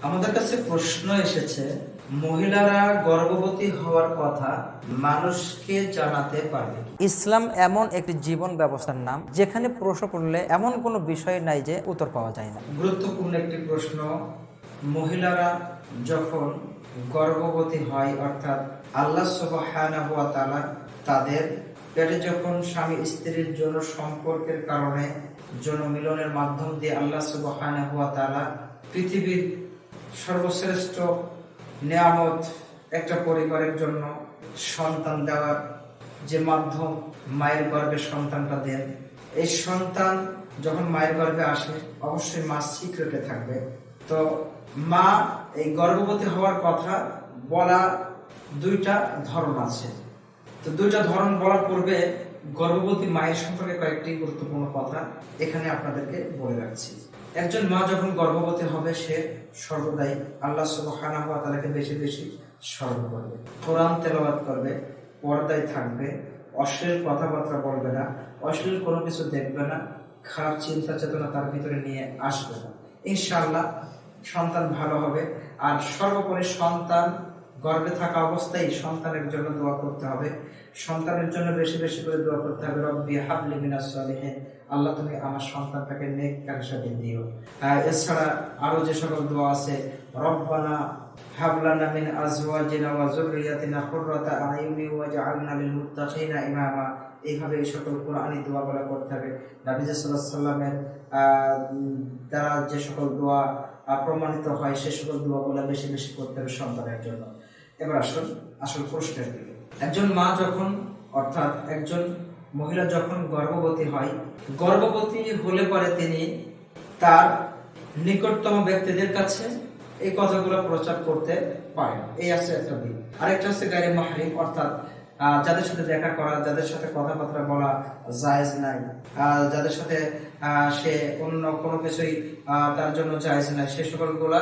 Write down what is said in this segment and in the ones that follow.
আমাদের কাছে প্রশ্ন এসেছে, মহিলারা গর্ভবতী হওয়ার কথা মানুষকে জানাতে পারবে? ইসলাম এমন একটি জীবন ব্যবস্থার নাম যেখানে প্রশ্ন করলে এমন কোনো বিষয় নাই যে উত্তর পাওয়া যায় না। গুরুত্বপূর্ণ একটি প্রশ্ন। মহিলারা যখন গর্ভবতী হয়, অর্থাৎ আল্লাহ সুবহানাহু ওয়া তাআলা তাদের পেটে যখন স্বামী স্ত্রীর জন্য সম্পর্কের কারণে জনমিলনের মাধ্যম দিয়ে আল্লাহ সুবহানাহু ওয়া তাআলা পৃথিবীর সর্বশ্রেষ্ঠ নিয়ামত একটা পরিবারের জন্য সন্তান দেওয়ার যে মাধ্যম, মায়ের গর্ভে সন্তানটা দেন। এই সন্তান যখন মায়ের গর্ভে আসে, অবশ্যই মা সিক্রেটে থাকবে। তো মা এই গর্ভবতী হওয়ার কথা বলা দুইটা ধরন আছে। তো দুইটা ধরন বলার পূর্বে গর্ভবতী মায়ের সম্পর্কে কয়েকটি গুরুত্বপূর্ণ কথা এখানে আপনাদেরকে বলে রাখছি। একজন মা যখন গর্ভবতী হবে, সে সর্বদাই আল্লাহ সুবহানাহু ওয়া তাআলাকে বেশি বেশি স্মরণ করবে, কোরআন তেলাওয়াত করবে, পর্দায় থাকবে, অশ্লীল কথাবার্তা বলবে না, অশ্লীল কোনো কিছু দেখবে না, খারাপ চিন্তা চেতনা তার ভিতরে নিয়ে আসবে না। ইনশাআল্লাহ সন্তান ভালো হবে। আর সর্বোপরি সন্তান গর্ভে থাকা অবস্থায় সন্তানের জন্য দোয়া করতে হবে। সন্তানের জন্য বেশি বেশি করে দোয়া করতে হবে, রব্বি হাবলি মিনাস সালিহিন, আল্লাহ তুমি আমার সন্তানটাকে নেককার হিসেবে দিও। এছাড়া আরো যে সকল দোয়া আছে, রব্বানা হাবলানা মিন আজওয়াজিনা ওয়া যুররিয়াতিনা কুররাতা আয়ুনি ওয়াজআলনা লিল মুত্তাকিনা ইমামা। এইভাবে এই সকল কোরআনি দোয়াগুলো করতে হবে। নবী সাল্লাল্লাহু আলাইহি সাল্লামের দ্বারা যে সকল দোয়া প্রমাণিত হয়, সে সকল দোয়াগুলো বেশি বেশি করতে হবে সন্তানের জন্য। এবার আসল প্রশ্নের দিকে। একজন মা যখন, অর্থাৎ একজন মহিলা যখন গর্ভবতী হয়, গর্ভবতী হলে পরে তিনি তার নিকটতম ব্যক্তিদের কাছে এই কথাগুলো প্রচার করতে পারেন। এই আছে একটা দিক। আরেকটা হচ্ছে গায়রে মাহরিম, অর্থাৎ যাদের সাথে দেখা করা, যাদের সাথে কথাবার্তা বলা জায়েজ নাই, যাদের সাথে সে অন্য কোনো কিছুই তার জন্য জায়েজ নাই, সে সকলগুলা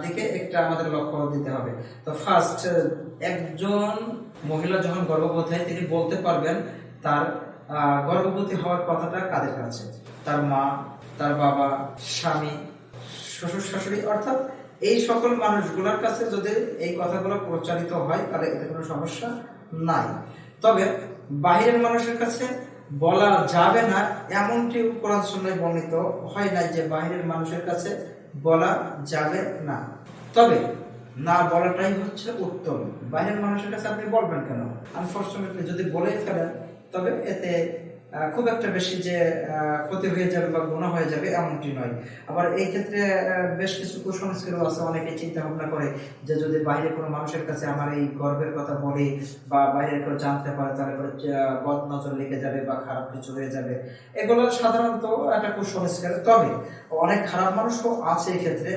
দিকে একটা আমাদের লক্ষ্য দিতে হবে। তো ফার্স্ট, একজন মহিলা যখন গর্ভবতী হয়, তিনি বলতে পারবেন তার গর্ভবতী হওয়ার কথাটা কাদের কাছে? তার মা, তার বাবা, স্বামী, শ্বশুর শাশুড়ি, অর্থাৎ এই সকল মানুষগুলোর কাছে যদি এই কথাগুলো প্রচারিত হয়, তাহলে এতে কোনো সমস্যা নাই। তবে বাহিরের মানুষের কাছে বলা যাবে না, এমনটি কোরআন সুন্নাহয় বর্ণিত হয় না যে বাহিরের মানুষের কাছে বলা যাবে না। তবে না বলাটাই হচ্ছে উত্তম। বাইরের মানুষের কাছে আপনি বলবেন কেন? আনফরচুনেটলি যদি বলেই ফেলেন, তবে এতে খুব একটা বেশি যে ক্ষতি হয়ে যাবে বা গুনাহ হয়ে যাবে এমনটি নয়। আবার এই ক্ষেত্রে বেশ কিছু কুসংস্কারও আছে। অনেকে চিন্তা ভাবনা করে যে যদি বাইরে কোনো মানুষের কাছে আমার এই গর্বের কথা বলি বা বাইরের কেউ জানতে পারে, তাহলে বদ নজর লেগে যাবে বা খারাপ কিছু হয়ে যাবে। এগুলো সাধারণত একটা কুসংস্কার। তবে অনেক খারাপ মানুষও আছে এই ক্ষেত্রে,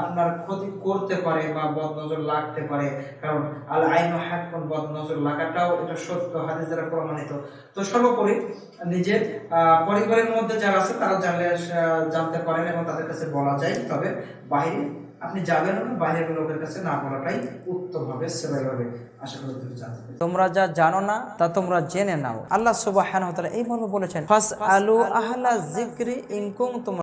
আপনার ক্ষতি করতে পারে বা বদ নজর লাগতে পারে। কারণ আল আইনু হাক্কুন, বদ নজর লাগাটাও এটা সত্য, হাদিস দ্বারা প্রমাণিত। তো সর্বোপরি নিজের পরিবারের মধ্যে যারা আছে তারা জানতে পারেন এবং তাদের কাছে বলা যায়। তবে বাইরে আপনি যাবেন না, বাইরের লোকের কাছে না বলাটাই উত্তম হবে, সেভাবে হবে। আশা করি তুমি জানতে পারবে। তোমরা যা জানো না তা তোমরা জেনে নাও। আল্লাহ সুবহানাহু ওয়া তাআলা এই মর্মে বলেছেন, ফাসআলু আহলা যিকরি ইন কুনতুম